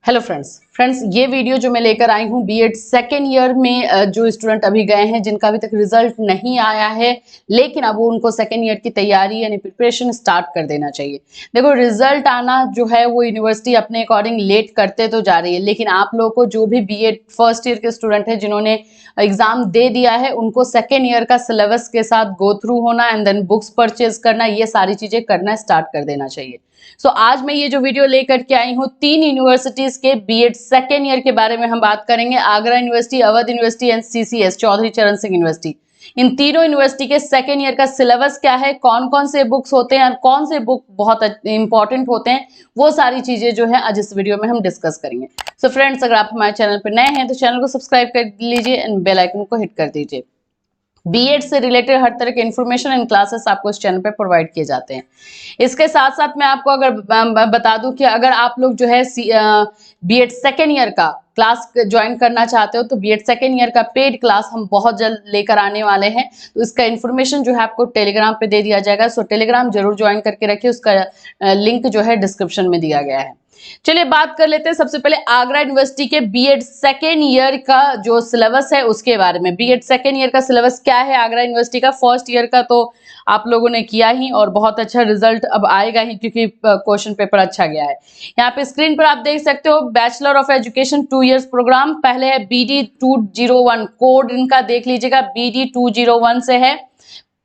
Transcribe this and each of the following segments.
Hello friends ये video जो मैं लेकर आई हूँ बीएड सेकेंड ईयर में जो स्टूडेंट अभी गए हैं जिनका अभी तक रिजल्ट नहीं आया है, लेकिन अब उनको सेकेंड ईयर की तैयारी यानी प्रिपरेशन स्टार्ट कर देना चाहिए। देखो, रिजल्ट आना जो है वो यूनिवर्सिटी अपने अकॉर्डिंग लेट करते तो जा रही है, लेकिन आप लोगों को जो भी बीएड फर्स्ट ईयर के स्टूडेंट है जिन्होंने एग्जाम दे दिया है उनको सेकेंड ईयर का सिलेबस के साथ गो थ्रू होना एंड देन बुक्स परचेज करना, ये सारी चीजें करना स्टार्ट कर देना चाहिए। आज मैं ये जो वीडियो लेकर के आई हूँ 3 यूनिवर्सिटीज के बीएड सेकेंड ईयर के बारे में हम बात करेंगे। Agra university, Awadh university and CCS Chaudhary Charan Singh university. इन तीनों यूनिवर्सिटी के सेकेंड ईयर का सिलेबस क्या है, कौन कौन से बुक्स होते हैं और कौन से बुक बहुत इंपॉर्टेंट होते हैं, वो सारी चीजें जो है आज इस वीडियो में हम डिस्कस करेंगे। सो फ्रेंड्स, अगर आप हमारे चैनल पर नए हैं तो चैनल को सब्सक्राइब कर लीजिए एंड बेल आइकन को हिट कर दीजिए। बीएड से रिलेटेड हर तरह के इन्फॉर्मेशन एंड क्लासेस आपको इस चैनल पे प्रोवाइड किए जाते हैं। इसके साथ साथ मैं आपको अगर बता दूं कि अगर आप लोग जो है बीएड सेकेंड ईयर का क्लास ज्वाइन करना चाहते हो तो बीएड सेकेंड ईयर का पेड क्लास हम बहुत जल्द लेकर आने वाले हैं। तो इसका इन्फॉर्मेशन जो है आपको टेलीग्राम पे दे दिया जाएगा। सो टेलीग्राम जरूर ज्वाइन करके रखिए, उसका लिंक जो है डिस्क्रिप्शन में दिया गया है। चलिए बात कर लेते हैं सबसे पहले आगरा यूनिवर्सिटी के बीएड सेकेंड ईयर का जो सिलेबस है उसके बारे में। बीएड सेकेंड ईयर का सिलेबस क्या है आगरा यूनिवर्सिटी का? फर्स्ट ईयर का तो आप लोगों ने किया ही और बहुत अच्छा रिजल्ट अब आएगा ही क्योंकि क्वेश्चन पेपर अच्छा गया है। यहाँ पे स्क्रीन पर आप देख सकते हो bachelor of education 2 years programme. पहले है BD 201, कोड इनका देख लीजिएगा, BD 201 से है।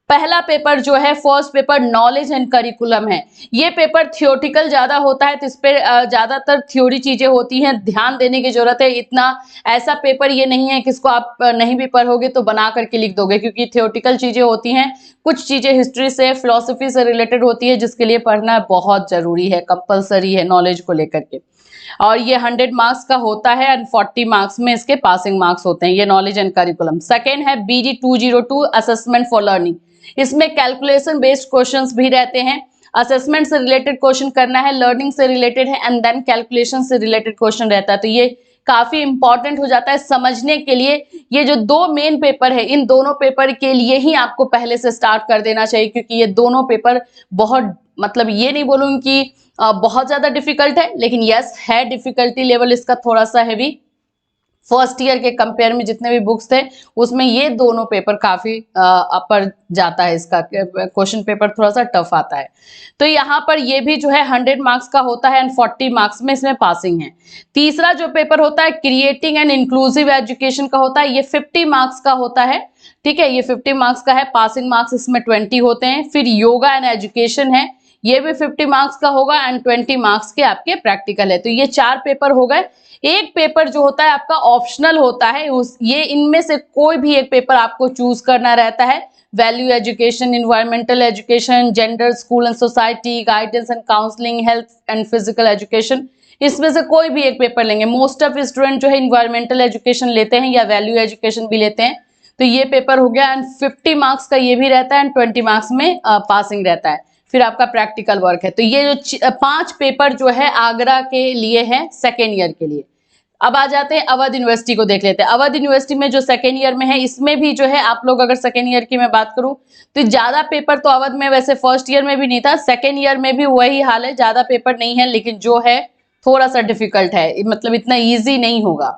पहला पेपर जो है first paper knowledge and curriculum है। ये पेपर थियोटिकल ज्यादा होता है तो इस पे ज्यादातर थ्योरी चीजें होती हैं, ध्यान देने की जरूरत है। इतना ऐसा पेपर ये नहीं है कि इसको आप नहीं भी पढ़ोगे तो बना करके लिख दोगे, क्योंकि थियोटिकल चीजें होती हैं, कुछ चीजें हिस्ट्री से फिलोसफी से रिलेटेड होती है जिसके लिए पढ़ना बहुत जरूरी है, कंपल्सरी है नॉलेज को लेकर के। और ये 100 मार्क्स का होता है एंड 40 मार्क्स में इसके पासिंग मार्क्स होते हैं। ये नॉलेज एंड करिकुलम। सेकेंड है BD 202 असेसमेंट फॉर लर्निंग। इसमें कैलकुलेशन बेस्ड क्वेश्चंस भी रहते हैं। असेसमेंट से रिलेटेड क्वेश्चन करना है, लर्निंग से रिलेटेड है एंड देन कैलकुलेशन से रिलेटेड क्वेश्चन रहता है। तो ये काफी इंपॉर्टेंट हो जाता है समझने के लिए। ये जो दो मेन पेपर है इन दोनों पेपर के लिए ही आपको पहले से स्टार्ट कर देना चाहिए, क्योंकि ये दोनों पेपर बहुत, मतलब ये नहीं बोलूंगी कि बहुत ज्यादा डिफिकल्ट है, लेकिन यस है, डिफिकल्टी लेवल इसका थोड़ा सा हैवी। फर्स्ट ईयर के कंपेयर में जितने भी बुक्स थे उसमें ये दोनों पेपर काफी अपर जाता है, इसका क्वेश्चन पेपर थोड़ा सा टफ आता है। तो यहाँ पर ये भी जो है 100 मार्क्स का होता है एंड 40 मार्क्स में इसमें पासिंग है। तीसरा जो पेपर होता है क्रिएटिंग एंड इंक्लूसिव एजुकेशन का होता है, ये 50 मार्क्स का होता है। ठीक है, ये 50 मार्क्स का है, पासिंग मार्क्स इसमें 20 होते हैं। फिर योगा एंड एजुकेशन है, ये भी 50 मार्क्स का होगा एंड 20 मार्क्स के आपके प्रैक्टिकल है। तो ये 4 पेपर हो गए। एक पेपर जो होता है आपका ऑप्शनल होता है, ये इनमें से कोई भी एक पेपर आपको चूज करना रहता है। Value education, environmental education, gender, school and society, guidance and counselling, health and physical education, इसमें से कोई भी एक पेपर लेंगे। मोस्ट ऑफ स्टूडेंट जो है इन्वायरमेंटल एजुकेशन लेते हैं या वैल्यू एजुकेशन भी लेते हैं। तो ये पेपर हो गया एंड 50 मार्क्स का ये भी रहता है एंड 20 मार्क्स में पासिंग रहता है। फिर आपका प्रैक्टिकल वर्क है। तो ये जो 5 पेपर जो है आगरा के लिए है सेकेंड ईयर के लिए। अब आ जाते हैं अवध यूनिवर्सिटी को देख लेते हैं। अवध यूनिवर्सिटी में जो सेकेंड ईयर में है इसमें भी जो है आप लोग अगर सेकेंड ईयर की मैं बात करूं तो ज्यादा पेपर तो अवध में वैसे फर्स्ट ईयर में भी नहीं था, सेकेंड ईयर में भी वही हाल है, ज्यादा पेपर नहीं है, लेकिन जो है थोड़ा सा डिफिकल्ट है, मतलब इतना ईजी नहीं होगा।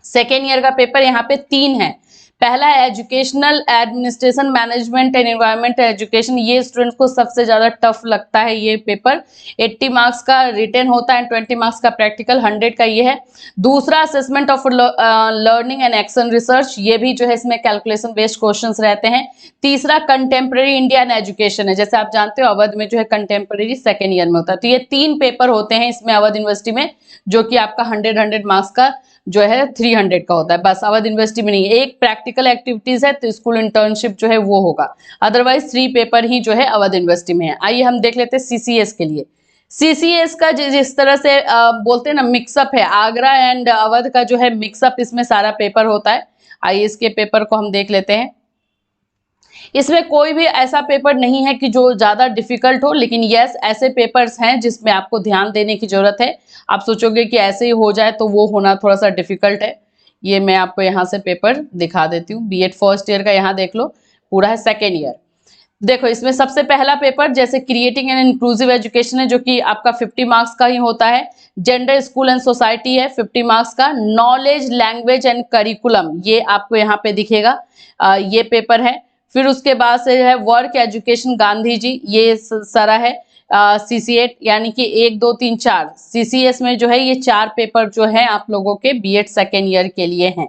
सेकेंड ईयर का पेपर यहाँ पे 3 है। पहला है educational administration management and environment education. ये स्टूडेंट को सबसे ज्यादा टफ लगता है ये पेपर। 80 मार्क्स का रिटन होता है, 20 मार्क्स का प्रैक्टिकल, 100 का ये है। दूसरा assessment of learning and action research, ये भी जो है इसमें कैलकुलेशन बेस्ड क्वेश्चंस रहते हैं। तीसरा कंटेम्प्रेरी इंडियन एजुकेशन है, जैसे आप जानते हो अवध में जो है कंटेम्प्रेरी सेकेंड ईयर में होता है। तो ये 3 पेपर होते हैं इसमें अवध यूनिवर्सिटी में, जो कि आपका 100 मार्क्स का जो है 300 का होता है। बस अवध यूनिवर्सिटी में नहीं, एक प्रैक्टिकल एक्टिविटीज है तो स्कूल इंटर्नशिप जो है वो होगा, अदरवाइज 3 पेपर ही जो है अवध यूनिवर्सिटी में है। आइए हम देख लेते हैं सीसीएस के लिए। सीसीएस का जिस तरह से बोलते हैं ना मिक्सअप है, आगरा एंड अवध का जो है मिक्सअप इसमें सारा पेपर होता है। आइए इसके पेपर को हम देख लेते हैं। इसमें कोई भी ऐसा पेपर नहीं है कि जो ज्यादा डिफिकल्ट हो, लेकिन यस ऐसे पेपर्स हैं जिसमें आपको ध्यान देने की जरूरत है। आप सोचोगे कि ऐसे ही हो जाए तो वो होना थोड़ा सा डिफिकल्ट है। ये मैं आपको यहाँ से पेपर दिखा देती हूँ। बीएड फर्स्ट ईयर का यहाँ देख लो, पूरा है सेकेंड ईयर। देखो इसमें सबसे पहला पेपर जैसे क्रिएटिंग एन इंक्लूसिव एजुकेशन है, जो कि आपका 50 मार्क्स का ही होता है। जेंडर, स्कूल एंड सोसाइटी है 50 मार्क्स का। नॉलेज, लैंग्वेज एंड करिकुलम, ये आपको यहाँ पे दिखेगा, ये पेपर है। फिर उसके बाद से है वर्क एजुकेशन गांधी जी, ये सारा है। CC8 यानी कि 1 2 3 4 CCS में जो है ये 4 पेपर जो है आप लोगों के बीएड सेकेंड ईयर के लिए हैं,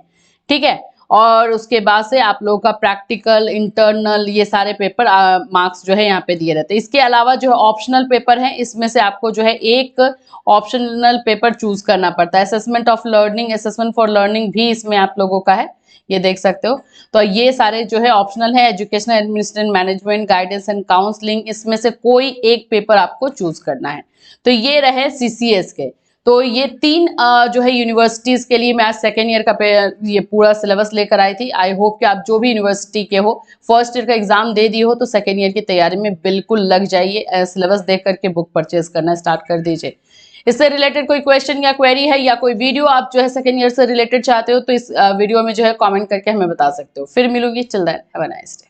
ठीक है। और उसके बाद से आप लोगों का प्रैक्टिकल, इंटरनल, ये सारे पेपर मार्क्स जो है यहाँ पे दिए रहते हैं। इसके अलावा जो है ऑप्शनल पेपर है, इसमें से आपको जो है एक ऑप्शनल पेपर चूज करना पड़ता है। Assessment of learning, assessment for learning भी इसमें आप लोगों का है, ये देख सकते हो। तो ये सारे जो है ऑप्शनल है। Educational administration, management, guidance and counselling, इसमें से कोई एक पेपर आपको चूज करना है। तो ये रहे CCS के। तो ये 3 जो है यूनिवर्सिटीज के लिए मैं आज सेकेंड ईयर का ये पूरा सिलेबस लेकर आई थी। आई होप कि आप जो भी यूनिवर्सिटी के हो, फर्स्ट ईयर का एग्जाम दे दिए हो, तो सेकेंड ईयर की तैयारी में बिल्कुल लग जाइए। सिलेबस देख करके बुक परचेज करना स्टार्ट कर दीजिए। इससे रिलेटेड कोई क्वेश्चन या क्वेरी है, या कोई वीडियो आप जो है सेकेंड ईयर से रिलेटेड चाहते हो, तो इस वीडियो में जो है कमेंट करके हमें बता सकते हो। फिर मिलूंगी, chill then, have a nice day.